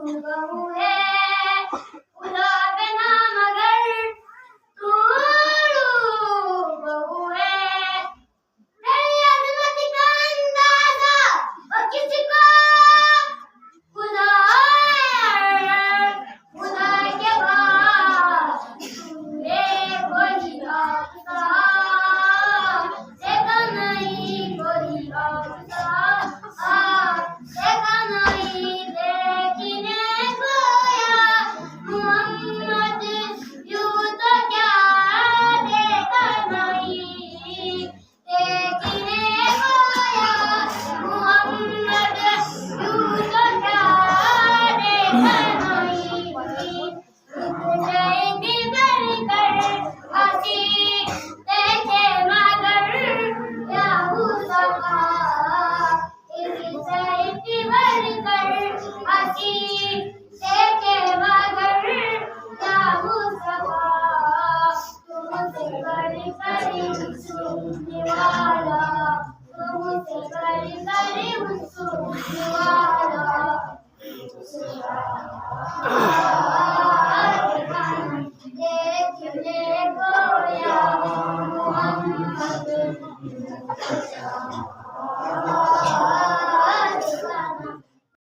बहू है खुदा पे ना मगर तू बहू है तेरी अजमत का अंदाजा और किसको खुदा है खुदा के बाद तूने कोई रास्ता देखा नहीं कोई रास्ता देखा नहीं देखने खोया मोहम्मद यूं तो क्या देखा नहीं देखने खोया मोहम्मद यूं तो क्या देखा